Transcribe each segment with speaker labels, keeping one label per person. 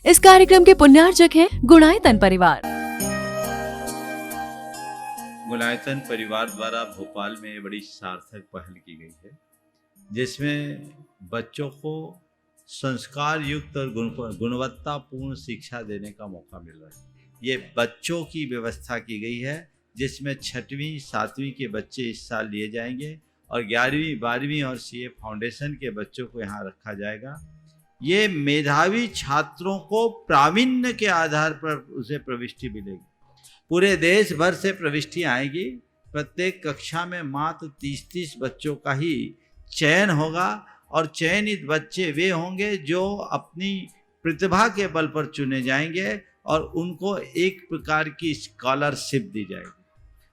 Speaker 1: इस कार्यक्रम के पुण्यार्चक हैं गुणायतन परिवार।
Speaker 2: गुणायतन परिवार द्वारा भोपाल में बड़ी सार्थक पहल की गई है, जिसमें बच्चों को संस्कार युक्त और गुणवत्तापूर्ण शिक्षा देने का मौका मिल रहा है। ये बच्चों की व्यवस्था की गई है, जिसमें 6वीं 7वीं के बच्चे इस साल लिए जाएंगे और 11वीं 12वीं और सीए फाउंडेशन के बच्चों को यहाँ रखा जाएगा। ये मेधावी छात्रों को प्रावीण्य के आधार पर उसे प्रविष्टि मिलेगी। पूरे देश भर से प्रविष्टि आएगी। प्रत्येक कक्षा में मात्र 30-30 बच्चों का ही चयन होगा और चयनित बच्चे वे होंगे जो अपनी प्रतिभा के बल पर चुने जाएंगे और उनको एक प्रकार की स्कॉलरशिप दी जाएगी।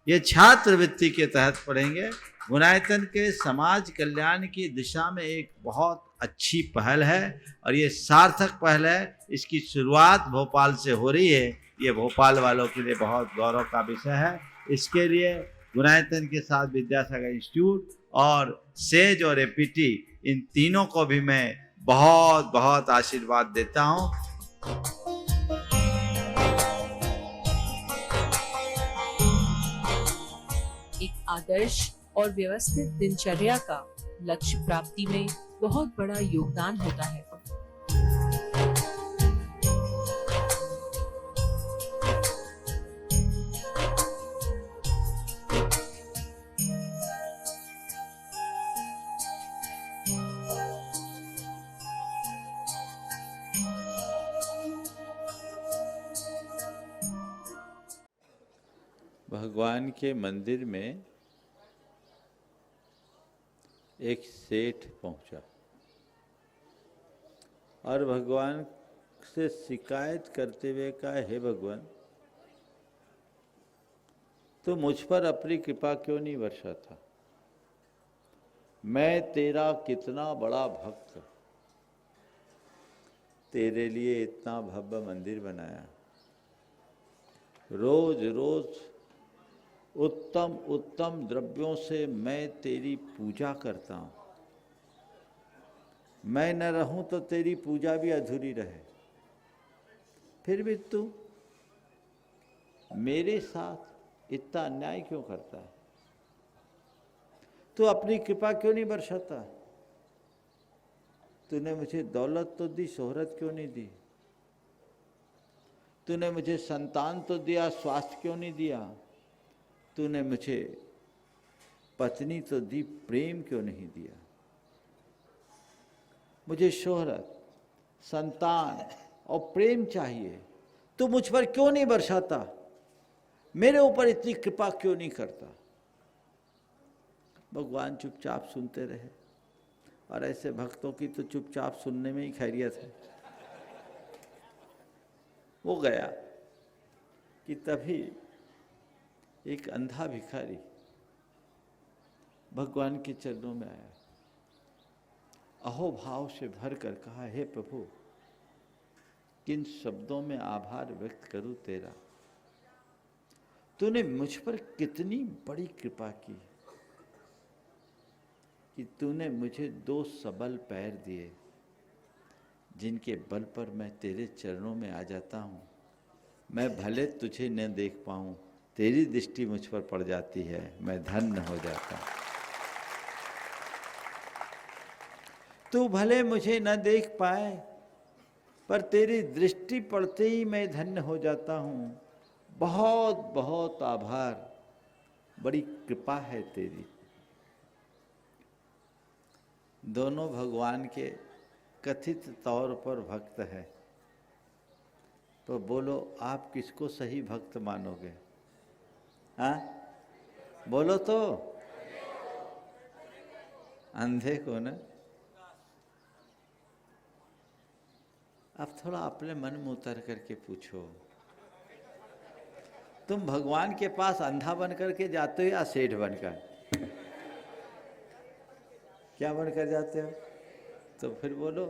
Speaker 2: ये छात्रवृत्ति के तहत पढ़ेंगे। गुणायतन के समाज कल्याण की दिशा में एक बहुत अच्छी पहल है और ये सार्थक पहल है। इसकी शुरुआत भोपाल से हो रही है। ये भोपाल वालों के लिए बहुत गौरव का विषय है। इसके लिए गुणायतन के साथ विद्यासागर इंस्टीट्यूट और सेज और एपीटी, इन तीनों को भी मैं बहुत बहुत आशीर्वाद देता हूँ।
Speaker 3: एक आदर्श और व्यवस्थित दिनचर्या का लक्ष्य प्राप्ति में बहुत बड़ा योगदान होता है।
Speaker 2: भगवान के मंदिर में एक सेठ पहुंचा और भगवान से शिकायत करते हुए कहा, हे भगवान, तो मुझ पर अपनी कृपा क्यों नहीं बरसाता? मैं तेरा कितना बड़ा भक्त, तेरे लिए इतना भव्य मंदिर बनाया, रोज रोज उत्तम उत्तम द्रव्यों से मैं तेरी पूजा करता हूँ। मैं न रहूं तो तेरी पूजा भी अधूरी रहे, फिर भी तू मेरे साथ इतना अन्याय क्यों करता है? तू अपनी कृपा क्यों नहीं बरसाता? तूने मुझे दौलत तो दी, शोहरत क्यों नहीं दी? तूने मुझे संतान तो दिया, स्वास्थ्य क्यों नहीं दिया? तूने मुझे पत्नी तो दी, प्रेम क्यों नहीं दिया? मुझे शोहरत, संतान और प्रेम चाहिए, तू मुझ पर क्यों नहीं बरसाता? मेरे ऊपर इतनी कृपा क्यों नहीं करता? भगवान चुपचाप सुनते रहे और ऐसे भक्तों की तो चुपचाप सुनने में ही खैरियत है। वो गया कि तभी एक अंधा भिखारी भगवान के चरणों में आया, अहोभाव से भर कर कहा, हे प्रभु, किन शब्दों में आभार व्यक्त करूं तेरा? तूने मुझ पर कितनी बड़ी कृपा की कि तूने मुझे 2 सबल पैर दिए, जिनके बल पर मैं तेरे चरणों में आ जाता हूं। मैं भले तुझे न देख पाऊं, तेरी दृष्टि मुझ पर पड़ जाती है, मैं धन्य हो जाता हूं। तू भले मुझे न देख पाए, पर तेरी दृष्टि पड़ते ही मैं धन्य हो जाता हूं। बहुत बहुत आभार, बड़ी कृपा है तेरी। दोनों भगवान के कथित तौर पर भक्त है, तो बोलो आप किसको सही भक्त मानोगे? हाँ, बोलो तो। अंधे को ना। अब थोड़ा अपने मन में उतर करके पूछो, तुम भगवान के पास अंधा बन करके जाते हो या सेठ बनकर? क्या बनकर जाते हो? तो फिर बोलो,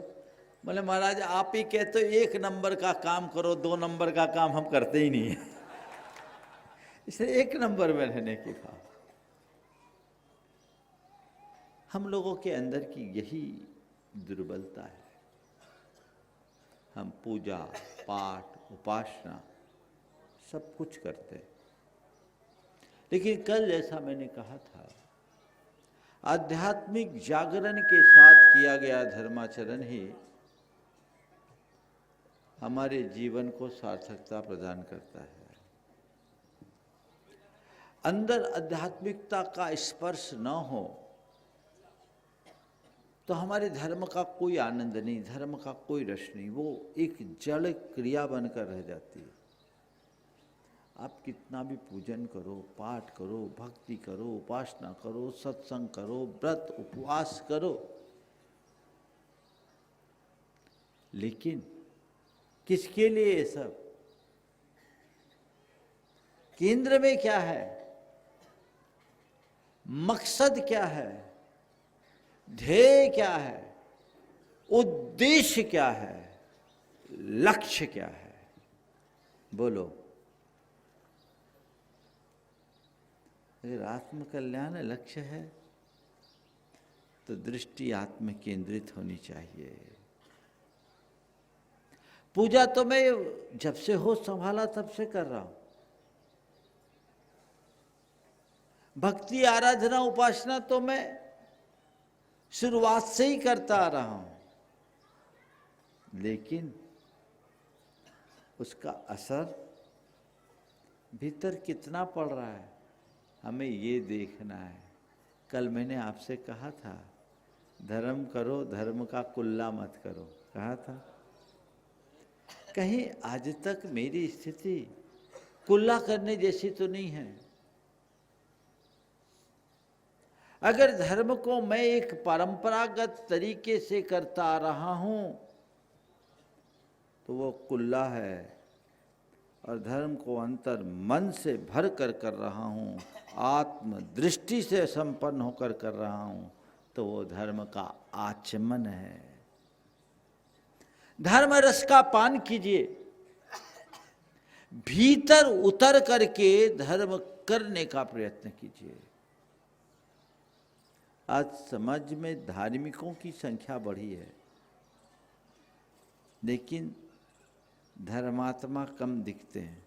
Speaker 2: बोले महाराज आप ही कहते हो 1 नंबर का काम करो, 2 नंबर का काम हम करते ही नहीं है। इसलिए 1 नंबर में रहने की भाव। हम लोगों के अंदर की यही दुर्बलता है। हम पूजा पाठ, उपासना सब कुछ करते हैं। लेकिन कल जैसा मैंने कहा था, आध्यात्मिक जागरण के साथ किया गया धर्माचरण ही हमारे जीवन को सार्थकता प्रदान करता है। अंदर आध्यात्मिकता का स्पर्श न हो तो हमारे धर्म का कोई आनंद नहीं, धर्म का कोई रस नहीं, वो एक जड़ क्रिया बनकर रह जाती है। आप कितना भी पूजन करो, पाठ करो, भक्ति करो, उपासना करो, सत्संग करो, व्रत उपवास करो, लेकिन किसके लिए ये सब? केंद्र में क्या है? मकसद क्या है? ध्येय क्या है? उद्देश्य क्या है? लक्ष्य क्या है? बोलो। अगर आत्म कल्याण लक्ष्य है तो दृष्टि आत्म केंद्रित होनी चाहिए। पूजा तो मैं जब से होश संभाला तब से कर रहा हूं, भक्ति आराधना उपासना तो मैं शुरुआत से ही करता आ रहा हूं, लेकिन उसका असर भीतर कितना पड़ रहा है हमें ये देखना है। कल मैंने आपसे कहा था, धर्म करो, धर्म का कुल्ला मत करो, कहा था। कहीं आज तक मेरी स्थिति कुल्ला करने जैसी तो नहीं है। अगर धर्म को मैं एक परंपरागत तरीके से करता आ रहा हूं तो वो कुल्ला है, और धर्म को अंतर मन से भर कर रहा हूं, आत्म दृष्टि से संपन्न होकर कर रहा हूं, तो वो धर्म का आचमन है। धर्म रस का पान कीजिए, भीतर उतर करके धर्म करने का प्रयत्न कीजिए। आज समाज में धार्मिकों की संख्या बढ़ी है, लेकिन धर्मात्मा कम दिखते हैं।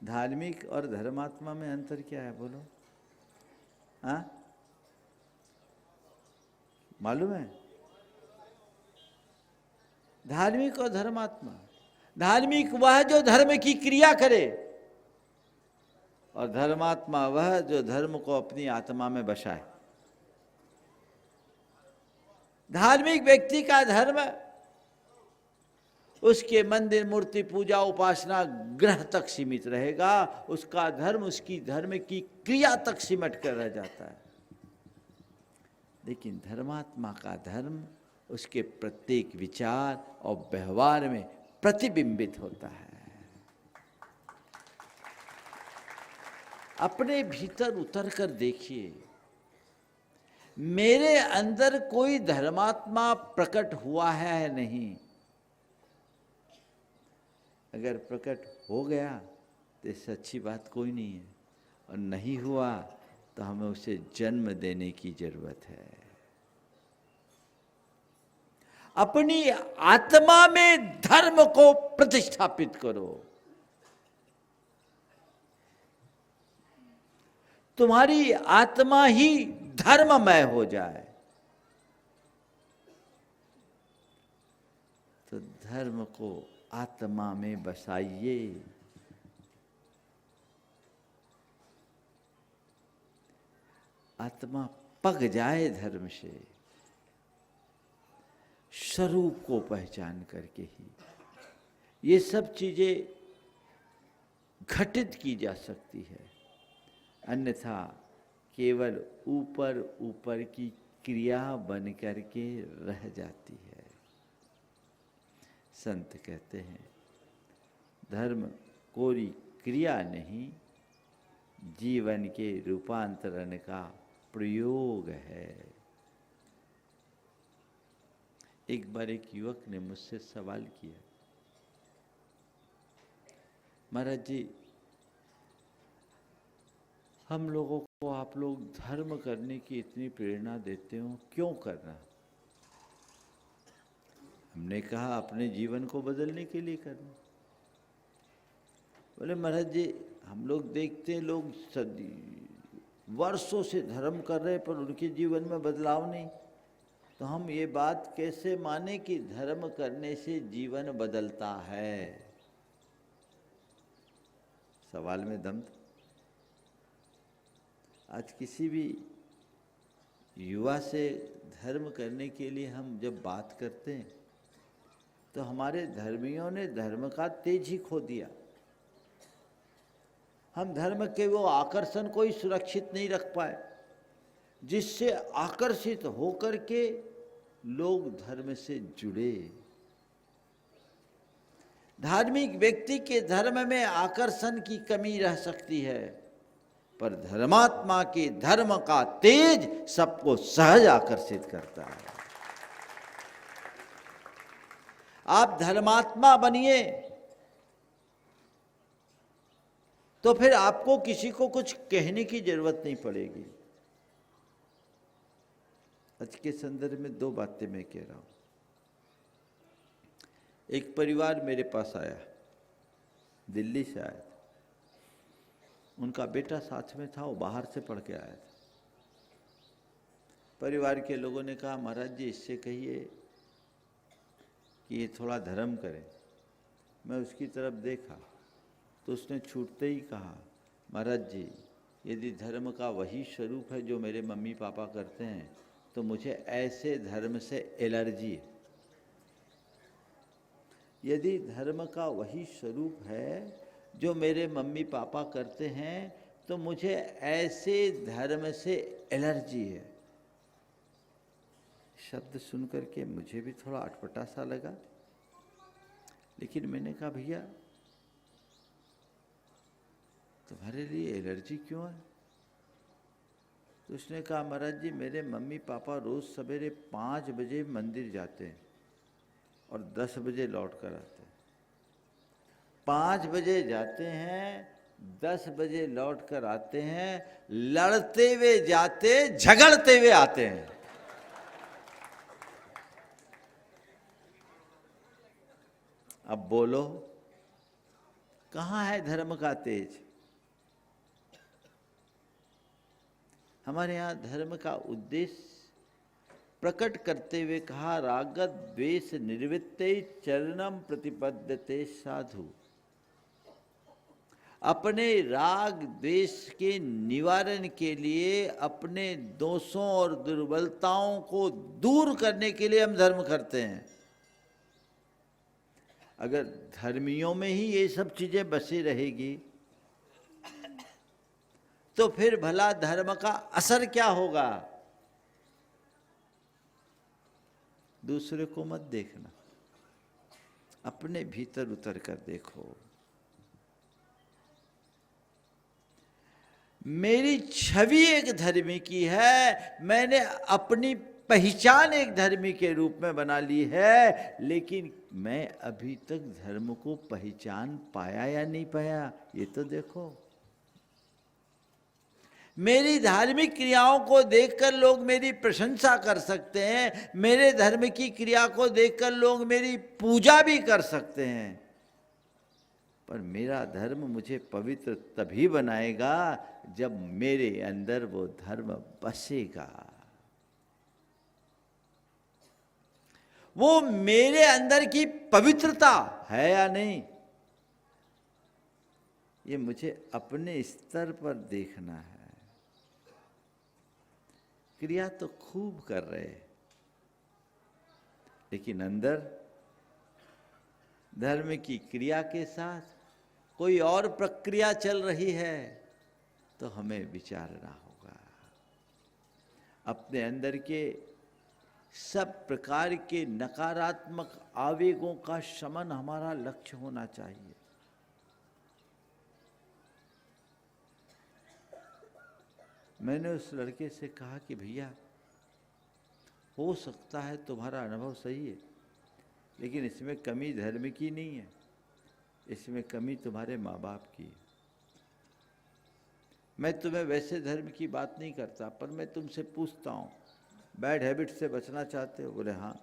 Speaker 2: धार्मिक और धर्मात्मा में अंतर क्या है बोलो? हाँ, मालूम है? धार्मिक और धर्मात्मा, धार्मिक वह जो धर्म की क्रिया करे, और धर्मात्मा वह जो धर्म को अपनी आत्मा में बसाए। धार्मिक व्यक्ति का धर्म उसके मंदिर मूर्ति पूजा उपासना ग्रह तक सीमित रहेगा, उसका धर्म उसकी धर्म की क्रिया तक सिमट कर रह जाता है। लेकिन धर्मात्मा का धर्म उसके प्रत्येक विचार और व्यवहार में प्रतिबिंबित होता है। अपने भीतर उतर कर देखिए, मेरे अंदर कोई धर्मात्मा प्रकट हुआ है नहीं। अगर प्रकट हो गया तो इससे अच्छी बात कोई नहीं है, और नहीं हुआ तो हमें उसे जन्म देने की जरूरत है। अपनी आत्मा में धर्म को प्रतिष्ठापित करो। तुम्हारी आत्मा ही धर्ममय हो जाए तो धर्म को आत्मा में बसाइए। आत्मा पक जाए धर्म से, स्वरूप को पहचान करके ही ये सब चीजें घटित की जा सकती है, अन्यथा केवल ऊपर ऊपर की क्रिया बन करके रह जाती है। संत कहते हैं, धर्म कोई क्रिया नहीं, जीवन के रूपांतरण का प्रयोग है। एक बार एक युवक ने मुझसे सवाल किया, महाराज जी, हम लोगों को आप लोग धर्म करने की इतनी प्रेरणा देते हो, क्यों करना? हमने कहा अपने जीवन को बदलने के लिए करना। बोले महाराज जी हम लोग देखते हैं लोग वर्षों से धर्म कर रहे पर उनके जीवन में बदलाव नहीं, तो हम ये बात कैसे माने कि धर्म करने से जीवन बदलता है? सवाल में दम था। आज किसी भी युवा से धर्म करने के लिए हम जब बात करते हैं तो हमारे धर्मियों ने धर्म का तेज ही खो दिया। हम धर्म के वो आकर्षण को ही सुरक्षित नहीं रख पाए जिससे आकर्षित होकर के लोग धर्म से जुड़े। धार्मिक व्यक्ति के धर्म में आकर्षण की कमी रह सकती है, पर धर्मात्मा के धर्म का तेज सबको सहज आकर्षित करता है। आप धर्मात्मा बनिए तो फिर आपको किसी को कुछ कहने की जरूरत नहीं पड़ेगी। आज के संदर्भ में दो बातें मैं कह रहा हूं। एक परिवार मेरे पास आया, दिल्ली से आया था, उनका बेटा साथ में था, वो बाहर से पढ़ के आया था। परिवार के लोगों ने कहा महाराज जी इससे कहिए कि ये थोड़ा धर्म करे। मैं उसकी तरफ देखा तो उसने छूटते ही कहा महाराज जी यदि धर्म का वही स्वरूप है जो मेरे मम्मी पापा करते हैं तो मुझे ऐसे धर्म से एलर्जी है। यदि धर्म का वही स्वरूप है जो मेरे मम्मी पापा करते हैं तो मुझे ऐसे धर्म से एलर्जी है। शब्द सुनकर के मुझे भी थोड़ा अटपटा सा लगा, लेकिन मैंने कहा भैया तुम्हारे लिए एलर्जी क्यों है? तो उसने कहा महाराज जी मेरे मम्मी पापा रोज सवेरे 5 बजे मंदिर जाते हैं और 10 बजे लौट कर आते हैं। 5 बजे जाते हैं, 10 बजे लौट कर आते हैं, लड़ते हुए जाते, झगड़ते हुए आते हैं। अब बोलो कहाँ है धर्म का तेज? हमारे यहाँ धर्म का उद्देश्य प्रकट करते हुए कहा राग द्वेष निर्वृत्ते चरणम प्रतिपद्यते साधु। अपने राग द्वेष के निवारण के लिए, अपने दोषों और दुर्बलताओं को दूर करने के लिए हम धर्म करते हैं। अगर धर्मियों में ही ये सब चीजें बसी रहेगी तो फिर भला धर्म का असर क्या होगा? दूसरे को मत देखना, अपने भीतर उतर कर देखो। मेरी छवि एक धर्मी की है, मैंने अपनी पहचान एक धर्मी के रूप में बना ली है, लेकिन मैं अभी तक धर्म को पहचान पाया या नहीं पाया ये तो देखो। मेरी धार्मिक क्रियाओं को देखकर लोग मेरी प्रशंसा कर सकते हैं, मेरे धर्म की क्रिया को देखकर लोग मेरी पूजा भी कर सकते हैं, पर मेरा धर्म मुझे पवित्र तभी बनाएगा जब मेरे अंदर वो धर्म बसेगा। वो मेरे अंदर की पवित्रता है या नहीं, ये मुझे अपने स्तर पर देखना है। क्रिया तो खूब कर रहे, लेकिन अंदर धर्म की क्रिया के साथ कोई और प्रक्रिया चल रही है तो हमें विचारना होगा। अपने अंदर के सब प्रकार के नकारात्मक आवेगों का शमन हमारा लक्ष्य होना चाहिए। मैंने उस लड़के से कहा कि भैया हो सकता है तुम्हारा अनुभव सही है, लेकिन इसमें कमी धर्म की नहीं है, इसमें कमी तुम्हारे माँ बाप की है। मैं तुम्हें वैसे धर्म की बात नहीं करता, पर मैं तुमसे पूछता हूँ बैड हैबिट से बचना चाहते हो? बोले हाँ।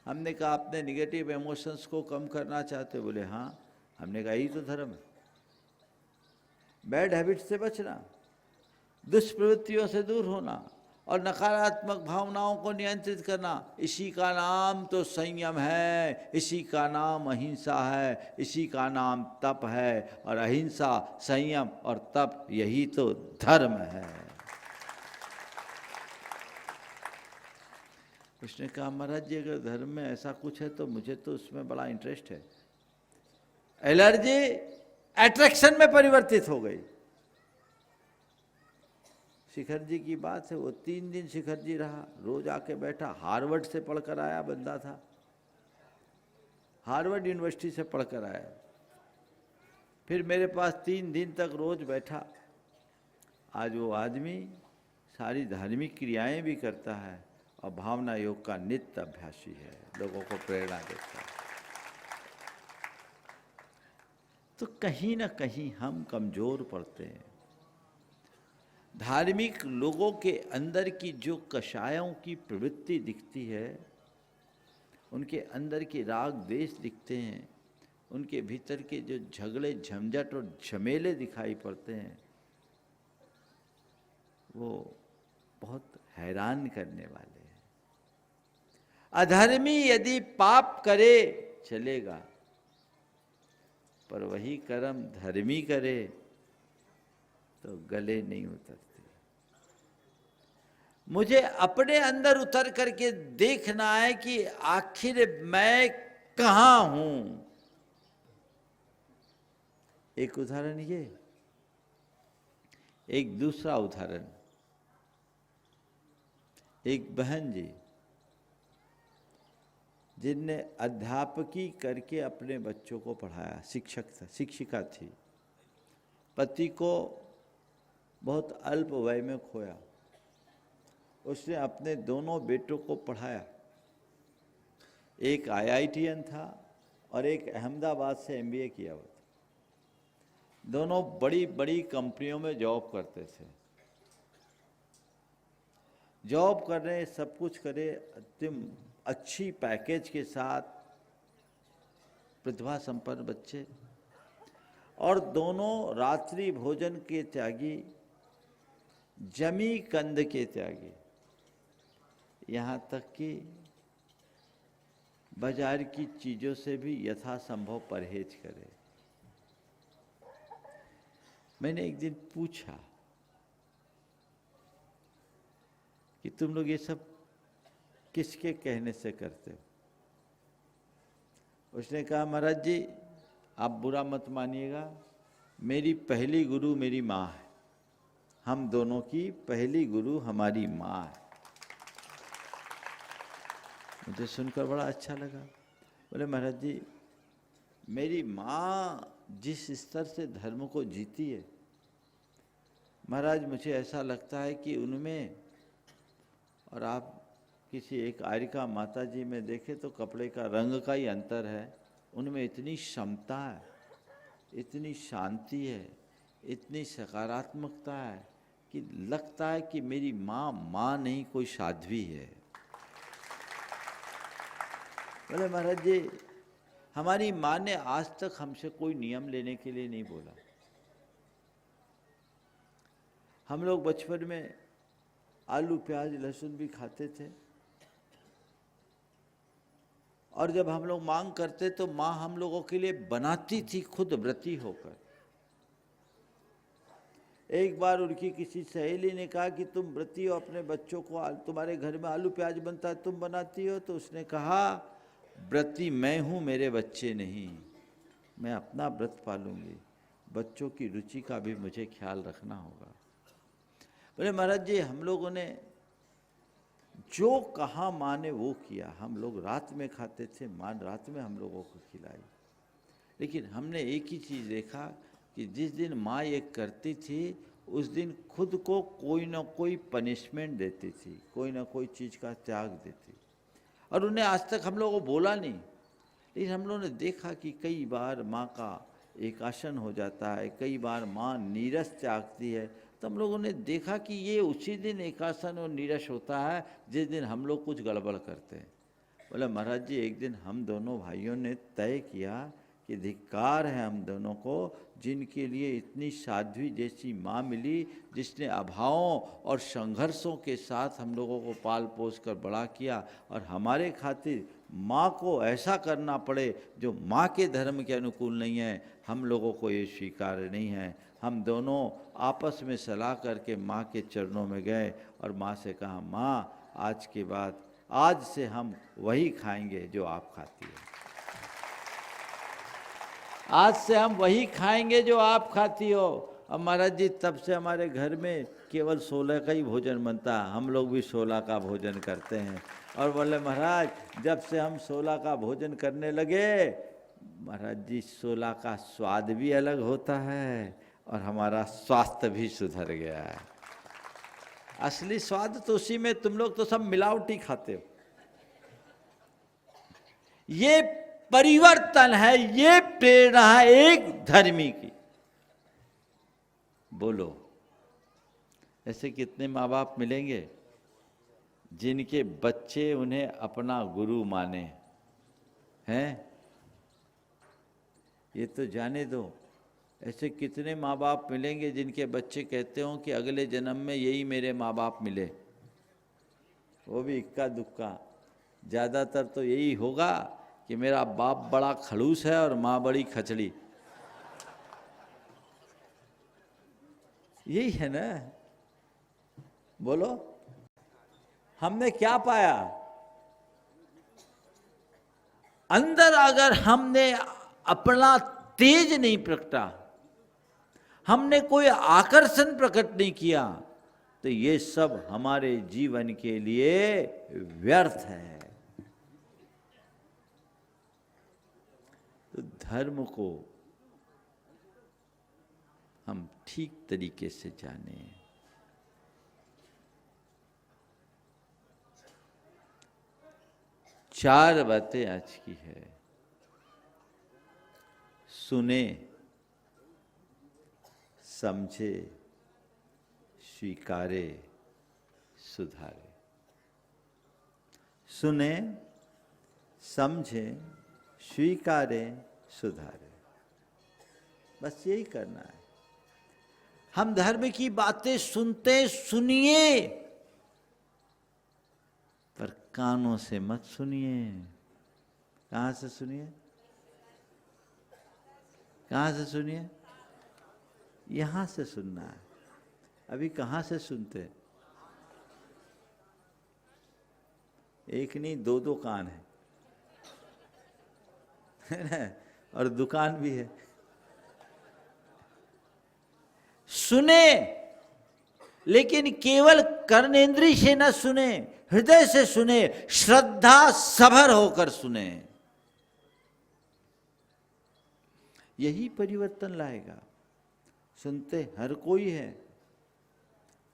Speaker 2: हमने कहा अपने निगेटिव इमोशंस को कम करना चाहते हो? बोले हाँ। हमने कहा यही तो धर्म है, बैड हैबिट से बचना, दुष्प्रवृत्तियों से दूर होना और नकारात्मक भावनाओं को नियंत्रित करना। इसी का नाम तो संयम है, इसी का नाम अहिंसा है, इसी का नाम तप है। और अहिंसा, संयम और तप, यही तो धर्म है। उसने कहा महाराज जी अगर धर्म में ऐसा कुछ है तो मुझे तो उसमें बड़ा इंटरेस्ट है। एलर्जी अट्रैक्शन में परिवर्तित हो गई। शिखर जी की बात है, वो 3 दिन शिखर जी रहा, रोज आके बैठा। हार्वर्ड से पढ़कर आया बंदा था, हार्वर्ड यूनिवर्सिटी से पढ़कर आया। फिर मेरे पास 3 दिन तक रोज बैठा। आज वो आदमी सारी धार्मिक क्रियाएं भी करता है और भावना योग का नित्य अभ्यासी है, लोगों को प्रेरणा देता है। तो कहीं ना कहीं हम कमजोर पड़ते हैं। धार्मिक लोगों के अंदर की जो कषायों की प्रवृत्ति दिखती है, उनके अंदर के राग द्वेष दिखते हैं, उनके भीतर के जो झगड़े झंझट और झमेले दिखाई पड़ते हैं, वो बहुत हैरान करने वाले हैं। अधर्मी यदि पाप करे चलेगा, पर वही कर्म धर्मी करे तो गले नहीं उतरते। मुझे अपने अंदर उतर करके देखना है कि आखिर मैं कहां हूं। एक उदाहरण ये, एक दूसरा उदाहरण, एक बहन जी जिनने अध्यापकी करके अपने बच्चों को पढ़ाया, शिक्षिका थी। पति को बहुत अल्प वय में खोया। उसने अपने दोनों बेटों को पढ़ाया। एक IITian था और एक अहमदाबाद से MBA किया हुआ था। दोनों बड़ी बड़ी कंपनियों में जॉब करते थे। जॉब कर रहे, सब कुछ करे, तुम अच्छी पैकेज के साथ, प्रतिभा संपन्न बच्चे, और दोनों रात्रि भोजन के त्यागी, जमी कंद के त्यागी, यहाँ तक कि बाजार की चीजों से भी यथासंभव परहेज करे। मैंने एक दिन पूछा कि तुम लोग ये सब किसके कहने से करते हो? उसने कहा महाराज जी आप बुरा मत मानिएगा, मेरी पहली गुरु मेरी माँ है। हम दोनों की पहली गुरु हमारी माँ है। मुझे सुनकर बड़ा अच्छा लगा। बोले महाराज जी मेरी माँ जिस स्तर से धर्म को जीती है महाराज, मुझे ऐसा लगता है कि उनमें और आप किसी एक आर्यिका माता जी में देखें तो कपड़े का रंग का ही अंतर है। उनमें इतनी क्षमता है, इतनी शांति है, इतनी सकारात्मकता है कि लगता है कि मेरी माँ नहीं कोई साध्वी है। बोले महाराज जी हमारी माँ ने आज तक हमसे कोई नियम लेने के लिए नहीं बोला। हम लोग बचपन में आलू प्याज लहसुन भी खाते थे और जब हम लोग मांग करते तो माँ हम लोगों के लिए बनाती थी खुद व्रती होकर। एक बार उनकी किसी सहेली ने कहा कि तुम व्रती हो, अपने बच्चों को, तुम्हारे घर में आलू प्याज बनता है तुम बनाती हो? तो उसने कहा व्रती मैं हूँ, मेरे बच्चे नहीं। मैं अपना व्रत पालूंगी, बच्चों की रुचि का भी मुझे ख्याल रखना होगा। बोले महाराज जी हम लोगों ने जो कहा माँ ने वो किया। हम लोग रात में खाते थे, माँ रात में हम लोगों को खिलाई। लेकिन हमने एक ही चीज़ देखा कि जिस दिन माँ ये करती थी उस दिन खुद को कोई ना कोई पनिशमेंट देती थी, कोई ना कोई चीज़ का त्याग देती। और उन्हें आज तक हम लोगों को बोला नहीं, लेकिन हम लोगों ने देखा कि कई बार माँ का एकासन हो जाता है, कई बार माँ नीरस त्यागती है। तो हम लोगों ने देखा कि ये उसी दिन एकासन और नीरस होता है जिस दिन हम लोग कुछ गड़बड़ करते हैं।
Speaker 4: बोला महाराज जी एक दिन हम दोनों भाइयों ने तय किया कि धिक्कार है हम दोनों को जिनके लिए इतनी साध्वी जैसी माँ मिली, जिसने अभावों और संघर्षों के साथ हम लोगों को पाल पोस कर बड़ा किया, और हमारे खातिर माँ को ऐसा करना पड़े जो माँ के धर्म के अनुकूल नहीं है, हम लोगों को ये स्वीकार्य नहीं है। हम दोनों आपस में सलाह करके माँ के चरणों में गए और माँ से कहा, माँ आज के बाद आज से हम वही खाएंगे जो आप खाती हो, आज से हम वही खाएंगे जो आप खाती हो। अब महाराज जी तब से हमारे घर में केवल 16 का ही भोजन बनता है, हम लोग भी 16 का भोजन करते हैं। और बोले महाराज जब से हम 16 का भोजन करने लगे, महाराज जी 16 का स्वाद भी अलग होता है और हमारा स्वास्थ्य भी सुधर गया है। असली स्वाद तो उसी में, तुम लोग तो सब मिलावटी खाते हो। ये परिवर्तन है, ये प्रेरणा है एक धर्मी की। बोलो ऐसे कितने माँ बाप मिलेंगे जिनके बच्चे उन्हें अपना गुरु माने हैं? ये तो जाने दो। ऐसे कितने माँ बाप मिलेंगे जिनके बच्चे कहते हों कि अगले जन्म में यही मेरे माँ बाप मिले? वो भी इक्का दुक्का। ज़्यादातर तो यही होगा कि मेरा बाप बड़ा खड़ूस है और माँ बड़ी खचड़ी। यही है ना। बोलो हमने क्या पाया? अंदर अगर हमने अपना तेज नहीं प्रकटा, हमने कोई आकर्षण प्रकट नहीं किया, तो ये सब हमारे जीवन के लिए व्यर्थ है। तो धर्म को हम ठीक तरीके से जाने। चार बातें आज की है। सुने, समझे, स्वीकारे, सुधारे। सुने, समझे, स्वीकारे, सुधारे। बस यही करना है। हम धर्म की बातें सुनते सुनिए, पर कानों से मत सुनिए। कहाँ से सुनिए? कहाँ से सुनिए? यहाँ से सुनना है। अभी कहाँ से सुनते? एक नहीं दो दो कान है ना, और दुकान भी है। सुने, लेकिन केवल कर्णेंद्रिय से न सुने, हृदय से सुने, श्रद्धा सभर होकर सुने। यही परिवर्तन लाएगा। सुनते हर कोई है,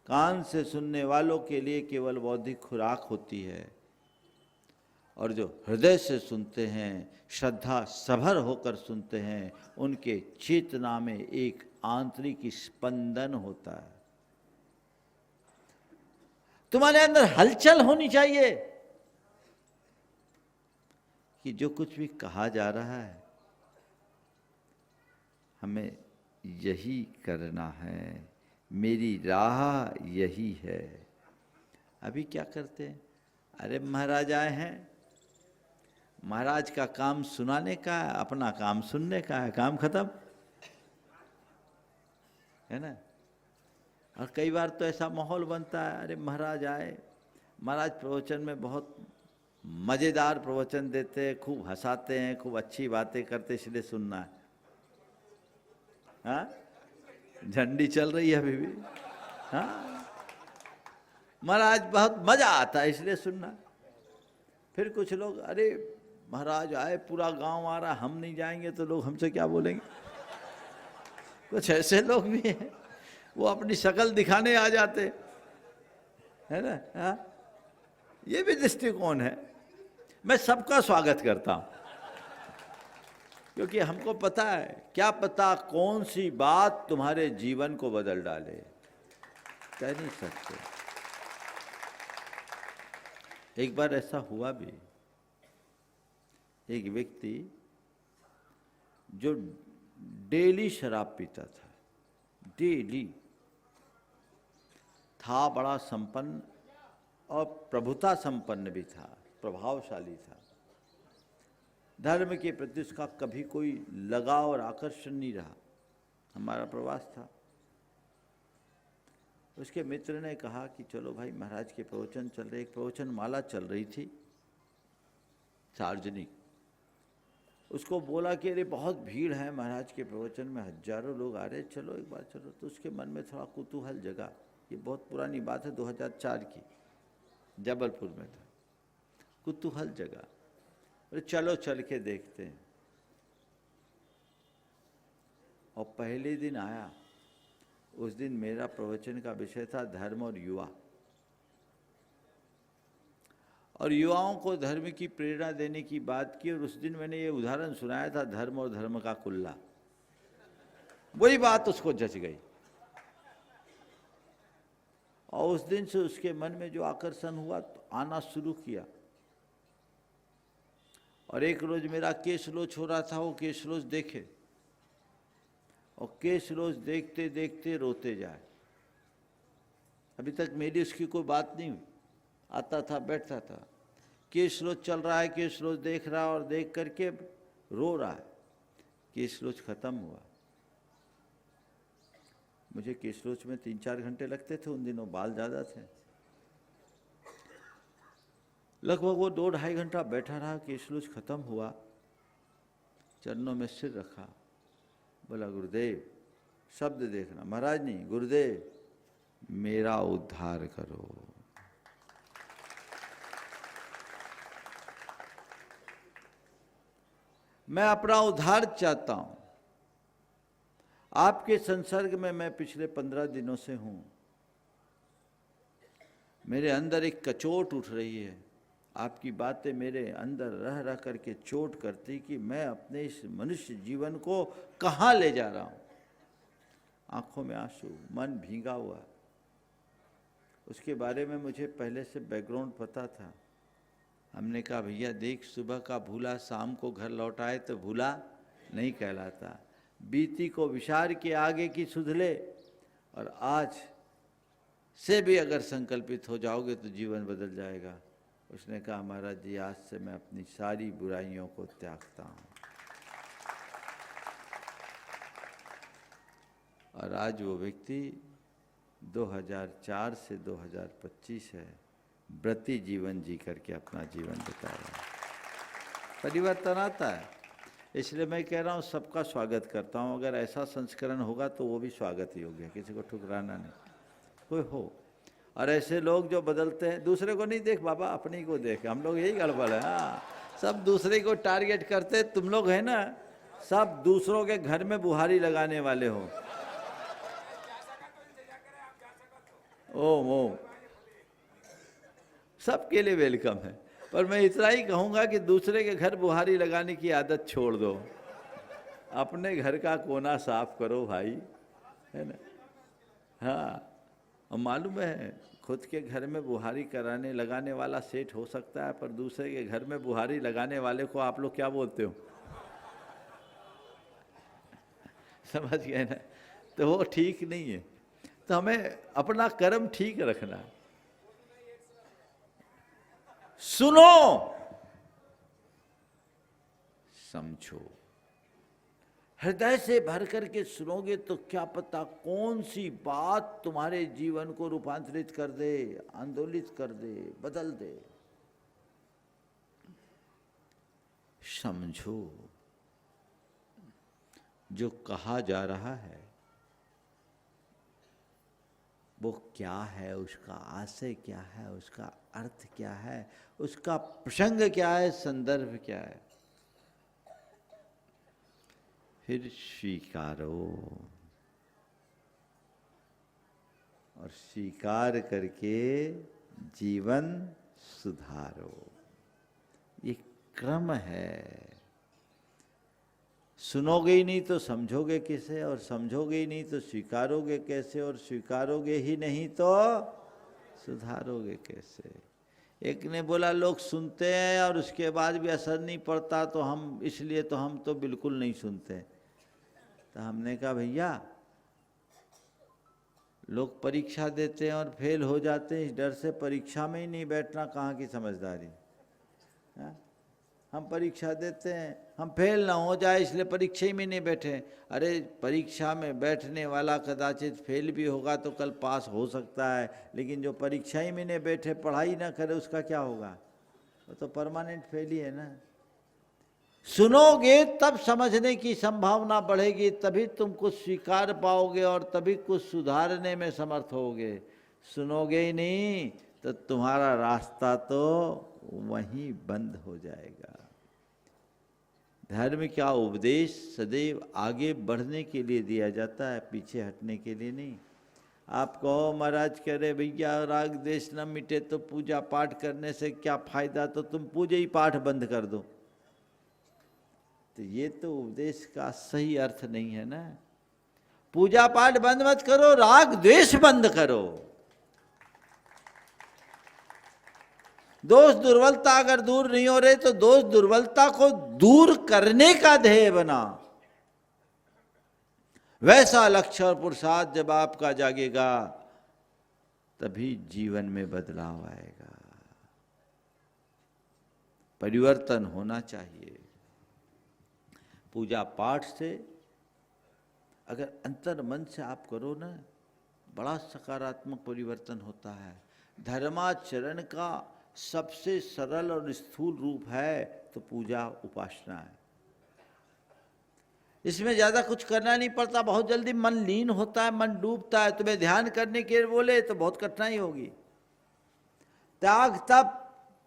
Speaker 4: कान से सुनने वालों के लिए केवल बौद्धिक खुराक होती है, और जो हृदय से सुनते हैं, श्रद्धा सभर होकर सुनते हैं, उनके चेतना में एक आंतरिक स्पंदन होता है। तुम्हारे अंदर हलचल होनी चाहिए कि जो कुछ भी कहा जा रहा है हमें यही करना है, मेरी राह यही है। अभी क्या करते हैं? अरे महाराज आए हैं, महाराज का काम सुनाने का है, अपना काम सुनने का है, काम खत्म है ना। और कई बार तो ऐसा माहौल बनता है, अरे महाराज आए, महाराज प्रवचन में बहुत मज़ेदार प्रवचन देते हैं, खूब हंसाते हैं, खूब अच्छी बातें करते, इसलिए सुनना है। हाँ, झंडी चल रही है अभी भी। हाँ, महाराज बहुत मजा आता है इसलिए सुनना। फिर कुछ लोग, अरे महाराज आए, पूरा गांव आ रहा, हम नहीं जाएंगे तो लोग हमसे क्या बोलेंगे। कुछ ऐसे लोग भी हैं, वो अपनी शक्ल दिखाने आ जाते है ना। हाँ, ये भी दृष्टिकोण है। मैं सबका स्वागत करता हूँ, क्योंकि हमको पता है, क्या पता कौन सी बात तुम्हारे जीवन को बदल डाले, कह नहीं सकते। एक बार ऐसा हुआ भी, एक व्यक्ति जो डेली शराब पीता था, डेली, था बड़ा संपन्न और प्रभुता संपन्न भी था, प्रभावशाली था। धर्म के प्रति उसका कभी कोई लगाव और आकर्षण नहीं रहा। हमारा प्रवास था। उसके मित्र ने कहा कि चलो भाई, महाराज के प्रवचन चल रहे, एक प्रवचन माला चल रही थी सार्वजनिक। उसको बोला कि अरे बहुत भीड़ है महाराज के प्रवचन में, हजारों लोग आ रहे, चलो एक बार चलो। तो उसके मन में थोड़ा कुतूहल जगा। ये बहुत पुरानी बात है, 2004 की, जबलपुर में था। कुतूहल जगा, अरे चलो चल के देखते हैं। और पहले दिन आया। उस दिन मेरा प्रवचन का विषय था धर्म और युवा, और युवाओं को धर्म की प्रेरणा देने की बात की। और उस दिन मैंने ये उदाहरण सुनाया था, धर्म और धर्म का कुल्ला। वही बात उसको जच गई, और उस दिन से उसके मन में जो आकर्षण हुआ तो आना शुरू किया। और एक रोज मेरा केश लोच हो रहा था, वो केश लोच देखे, और केश लोच देखते देखते रोते जाए। अभी तक मेरी उसकी कोई बात नहीं हुई। आता था, बैठता था, केश लोच चल रहा है, केश लोच देख रहा है, और देख करके रो रहा है। केश लोच खत्म हुआ। मुझे केश लोच में 3-4 घंटे लगते थे उन दिनों, बाल ज़्यादा थे। लगभग वो 2-2.5 घंटा बैठा रहा। केश लोच खत्म हुआ, चरणों में सिर रखा, बोला गुरुदेव, शब्द देखना, महाराज नहीं, गुरुदेव मेरा उद्धार करो। मैं अपना उद्धार चाहता हूं। आपके संसर्ग में मैं पिछले 15 दिनों से हूं। मेरे अंदर एक कचोट उठ रही है। आपकी बातें मेरे अंदर रह रह करके चोट करती कि मैं अपने इस मनुष्य जीवन को कहाँ ले जा रहा हूं। आंखों में आंसू, मन भीगा हुआ। उसके बारे में मुझे पहले से बैकग्राउंड पता था। हमने कहा भैया देख, सुबह का भूला शाम को घर लौटाए तो भूला नहीं कहलाता। बीती को विचार के आगे की सुध ले, और आज से भी अगर संकल्पित हो जाओगे तो जीवन बदल जाएगा। उसने कहा महाराज जी, आज से मैं अपनी सारी बुराइयों को त्यागता हूँ। और आज वो व्यक्ति 2004 से 2025 है, व्रती जीवन जी करके अपना जीवन बिता रहा है। परिवर्तन आता है, इसलिए मैं कह रहा हूँ सबका स्वागत करता हूँ। अगर ऐसा संस्करण होगा तो वो भी स्वागत योग्य है, किसी को ठुकराना नहीं। कोई हो, और ऐसे लोग जो बदलते हैं, दूसरे को नहीं देख बाबा, अपनी को देख। हम लोग यही गड़बड़ है। हाँ, सब दूसरे को टारगेट करते। तुम लोग है ना, सब दूसरों के घर में बुहारी लगाने वाले हो। ओ सबके लिए वेलकम है, पर मैं इतना ही कहूँगा कि दूसरे के घर बुहारी लगाने की आदत छोड़ दो। अपने घर का कोना साफ करो भाई, है ना। हाँ, और मालूम है, खुद के घर में बुहारी कराने लगाने वाला सेठ हो सकता है, पर दूसरे के घर में बुहारी लगाने वाले को आप लोग क्या बोलते हो? समझ गए ना। तो वो ठीक नहीं है। तो हमें अपना कर्म ठीक रखना है। सुनो, समझो, हृदय से भर करके सुनोगे तो क्या पता कौन सी बात तुम्हारे जीवन को रूपांतरित कर दे, आंदोलित कर दे, बदल दे। समझो, जो कहा जा रहा है वो क्या है, उसका आशय क्या है, उसका अर्थ क्या है, उसका प्रसंग क्या है, संदर्भ क्या है, फिर स्वीकारो। और स्वीकार करके जीवन सुधारो। ये क्रम है। सुनोगे ही नहीं तो समझोगे किसे, और समझोगे ही नहीं तो स्वीकारोगे कैसे, और स्वीकारोगे ही नहीं तो सुधारोगे कैसे। एक ने बोला लोग सुनते हैं और उसके बाद भी असर नहीं पड़ता, तो हम तो बिल्कुल नहीं सुनते। तो हमने कहा भैया, लोग परीक्षा देते हैं और फेल हो जाते हैं, इस डर से परीक्षा में ही नहीं बैठना कहाँ की समझदारी है? हम परीक्षा देते हैं, हम फेल ना हो जाए इसलिए परीक्षा ही में नहीं बैठे। अरे परीक्षा में बैठने वाला कदाचित फेल भी होगा तो कल पास हो सकता है, लेकिन जो परीक्षा ही में नहीं बैठे, पढ़ाई ना करे, उसका क्या होगा? वो तो परमानेंट फेल ही है ना। सुनोगे तब समझने की संभावना बढ़ेगी, तभी तुम कुछ स्वीकार पाओगे और तभी कुछ सुधारने में समर्थ होगे। सुनोगे ही नहीं तो तुम्हारा रास्ता तो वहीं बंद हो जाएगा। धर्म का उपदेश सदैव आगे बढ़ने के लिए दिया जाता है, पीछे हटने के लिए नहीं। आप कहो महाराज कह रहे भैया राग द्वेष न मिटे तो पूजा पाठ करने से क्या फायदा, तो तुम पूजा ही पाठ बंद कर दो। तो ये तो उपदेश का सही अर्थ नहीं है ना। पूजा पाठ बंद मत करो, राग द्वेष बंद करो। दोष दुर्बलता अगर दूर नहीं हो रहे तो दोष दुर्बलता को दूर करने का ध्येय बना। वैसा लक्ष्य और पुरुषार्थ जब आपका जागेगा तभी जीवन में बदलाव आएगा, परिवर्तन होना चाहिए। पूजा पाठ से अगर अंतर मन से आप करो ना, बड़ा सकारात्मक परिवर्तन होता है। धर्माचरण का सबसे सरल और स्थूल रूप है तो पूजा उपासना है। इसमें ज़्यादा कुछ करना नहीं पड़ता, बहुत जल्दी मन लीन होता है, मन डूबता है। तुम्हें ध्यान करने के लिए बोले तो बहुत कठिनाई होगी। त्याग तप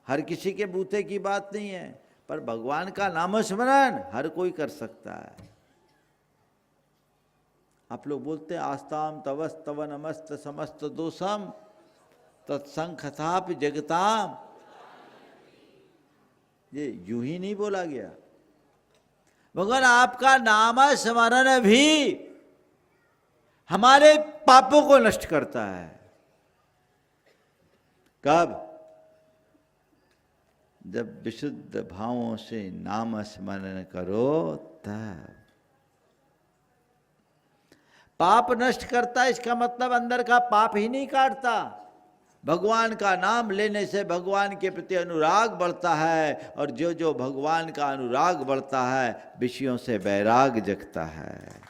Speaker 4: हर किसी के बूते की बात नहीं है, पर भगवान का नामस्मरण हर कोई कर सकता है। आप लोग बोलते हैं आस्ताम तवस तव नमस्त समस्त दोषम तत्संखताप जगताम, ये यूं ही नहीं बोला गया। भगवान आपका नाम स्मरण भी हमारे पापों को नष्ट करता है। कब? जब विशुद्ध भावों से नाम स्मरण करो तब। पाप नष्ट करता है इसका मतलब अंदर का पाप ही नहीं काटता। भगवान का नाम लेने से भगवान के प्रति अनुराग बढ़ता है, और जो जो भगवान का अनुराग बढ़ता है विषयों से वैराग जगता है।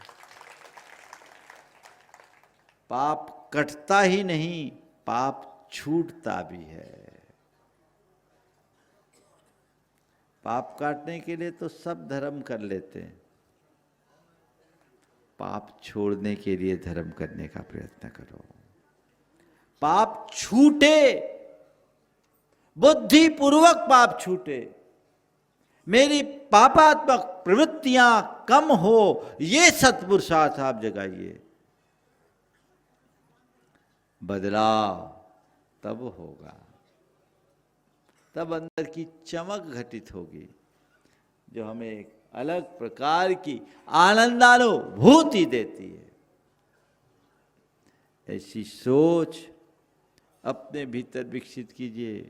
Speaker 4: पाप कटता ही नहीं, पाप छूटता भी है। पाप काटने के लिए तो सब धर्म कर लेते हैं, पाप छोड़ने के लिए धर्म करने का प्रयत्न करो। पाप छूटे, बुद्धि पूर्वक पाप छूटे, मेरी पापात्मक प्रवृत्तियां कम हो, ये सत्पुरुषार्थ आप जगाइए। बदलाव तब होगा, तब अंदर की चमक घटित होगी जो हमें एक अलग प्रकार की आनंदानुभूति देती है। ऐसी सोच अपने भीतर विकसित कीजिए।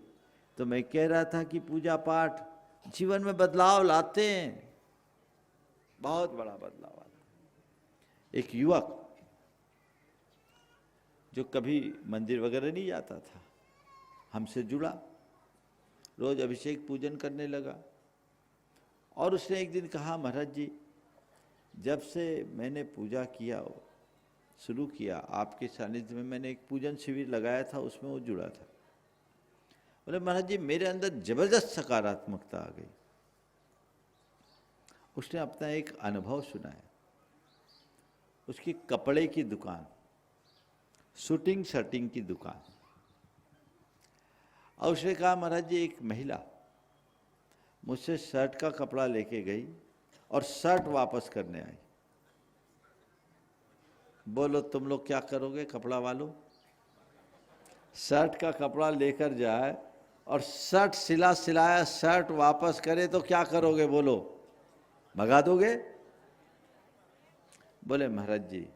Speaker 4: तो मैं कह रहा था कि पूजा पाठ जीवन में बदलाव लाते हैं, बहुत बड़ा बदलाव आता है। एक युवक जो कभी मंदिर वगैरह नहीं जाता था, हमसे जुड़ा, रोज अभिषेक पूजन करने लगा। और उसने एक दिन कहा, महाराज जी जब से मैंने पूजा किया शुरू किया, आपके सानिध्य में मैंने एक पूजन शिविर लगाया था, उसमें वो जुड़ा था। बोले महाराज जी मेरे अंदर जबरदस्त सकारात्मकता आ गई। उसने अपना एक अनुभव सुनाया। उसकी कपड़े की दुकान, शूटिंग शर्टिंग की दुकान, और उसने कहा महाराज जी एक महिला मुझसे शर्ट का कपड़ा लेके गई और शर्ट वापस करने आई। बोलो तुम लोग क्या करोगे कपड़ा वालों? शर्ट का कपड़ा लेकर जाए और शर्ट सिलाया शर्ट वापस करे तो क्या करोगे? बोलो, भगा दोगे? बोले महाराज जी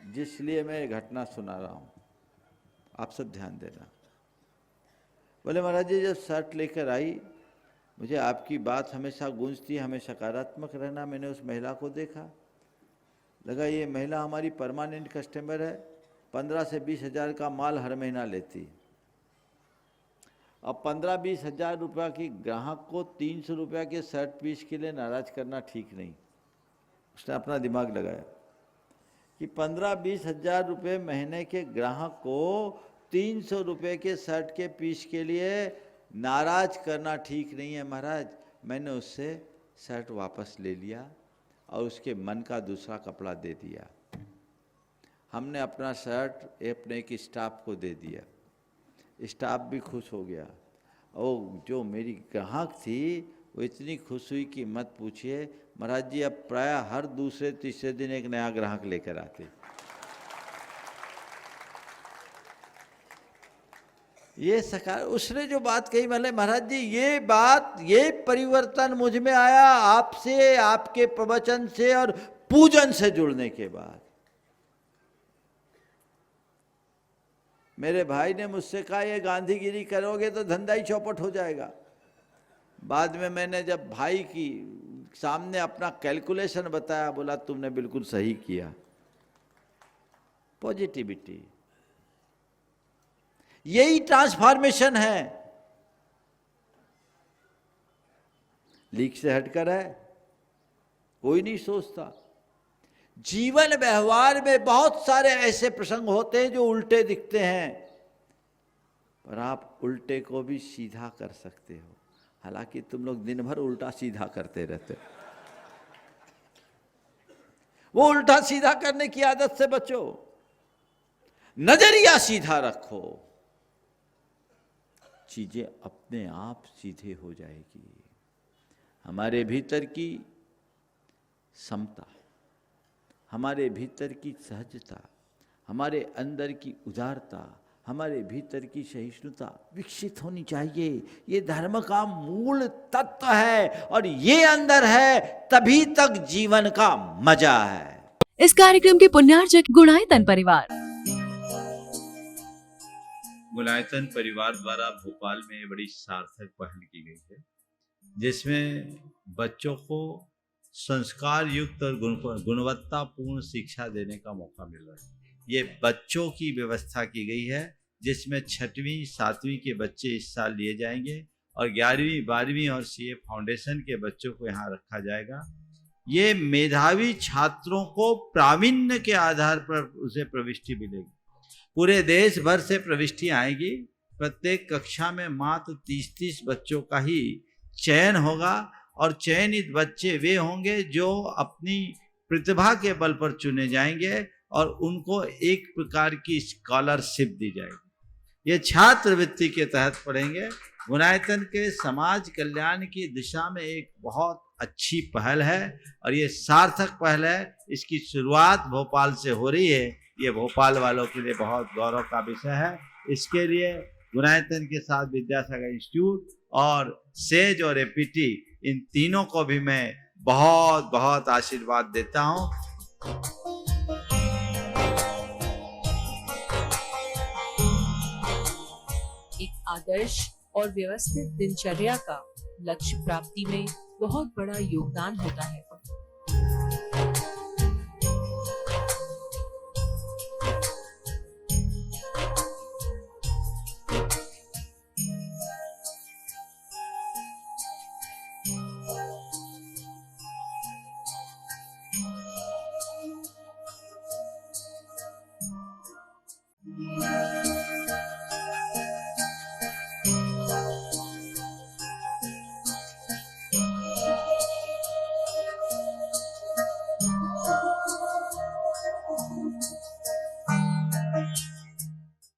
Speaker 4: जिस लिए मैं ये घटना सुना रहा हूं आप सब ध्यान देना। बोले महाराज जी जब शर्ट लेकर आई, मुझे आपकी बात हमेशा गूंजती, हमें सकारात्मक रहना। मैंने उस महिला को देखा, लगा ये महिला हमारी परमानेंट कस्टमर है, 15 से 20 हज़ार का माल हर महीना लेती। अब 15-20 हज़ार रुपया की ग्राहक को 300 रुपया के शर्ट पीस के लिए नाराज करना ठीक नहीं। उसने अपना दिमाग लगाया कि 15-20 हज़ार रुपये महीने के ग्राहक को 300 रुपये के शर्ट के पीस के लिए नाराज करना ठीक नहीं है महाराज। मैंने उससे शर्ट वापस ले लिया और उसके मन का दूसरा कपड़ा दे दिया। हमने अपना शर्ट अपने एक स्टाफ को दे दिया, स्टाफ भी खुश हो गया। और जो मेरी ग्राहक थी वो इतनी खुश हुई कि मत पूछिए महाराज जी। अब प्राय हर दूसरे तीसरे दिन एक नया ग्राहक लेकर आते। ये उसने जो बात कही, बोले महाराज जी ये परिवर्तन मुझ में आया आपसे, आपके प्रवचन से और पूजन से जुड़ने के बाद। मेरे भाई ने मुझसे कहा ये गांधीगिरी करोगे तो धंधा ही चौपट हो जाएगा। बाद में मैंने जब भाई की सामने अपना कैलकुलेशन बताया, बोला तुमने बिल्कुल सही किया। पॉजिटिविटी, यही ट्रांसफॉर्मेशन है। लीक से हटकर है, कोई नहीं सोचता। जीवन व्यवहार में बहुत सारे ऐसे प्रसंग होते हैं जो उल्टे दिखते हैं, पर आप उल्टे को भी सीधा कर सकते हो। हालांकि तुम लोग दिन भर उल्टा सीधा करते रहते हो। वो उल्टा सीधा करने की आदत से बचो, नजरिया सीधा रखो, चीजें अपने आप सीधे हो जाएगी। हमारे भीतर की समता, हमारे भीतर की सहजता, हमारे अंदर की उदारता, हमारे भीतर की सहिष्णुता विकसित होनी चाहिए। ये धर्म का मूल तत्व है और ये अंदर है तभी तक जीवन का मजा है।
Speaker 1: इस कार्यक्रम के पुण्यार्जक गुणायतन परिवार।
Speaker 2: गुणायतन परिवार द्वारा भोपाल में बड़ी सार्थक पहल की गई है, जिसमें बच्चों को संस्कार युक्त और गुणवत्तापूर्ण शिक्षा देने का मौका मिल रहा है। ये बच्चों की व्यवस्था की गई है, जिसमें 6वीं 7वीं के बच्चे इस साल लिए जाएंगे और 11वीं 12वीं और सीए फाउंडेशन के बच्चों को यहाँ रखा जाएगा। ये मेधावी छात्रों को प्रावीण्य के आधार पर उसे प्रविष्टि मिलेगी। पूरे देश भर से प्रविष्टि आएगी। प्रत्येक कक्षा में मात्र 30-30 बच्चों का ही चयन होगा और चयनित बच्चे वे होंगे जो अपनी प्रतिभा के बल पर चुने जाएंगे और उनको एक प्रकार की स्कॉलरशिप दी जाएगी। ये छात्रवृत्ति के तहत पढ़ेंगे। गुणायतन के समाज कल्याण की दिशा में एक बहुत अच्छी पहल है और ये सार्थक पहल है। इसकी शुरुआत भोपाल से हो रही है। ये भोपाल वालों के लिए बहुत गौरव का विषय है। इसके लिए गुणायतन के साथ विद्यासागर इंस्टीट्यूट और सेज और एपीटी, इन तीनों को भी मैं बहुत बहुत आशीर्वाद देता हूँ।
Speaker 3: एक आदर्श और व्यवस्थित दिनचर्या का लक्ष्य प्राप्ति में बहुत बड़ा योगदान होता है।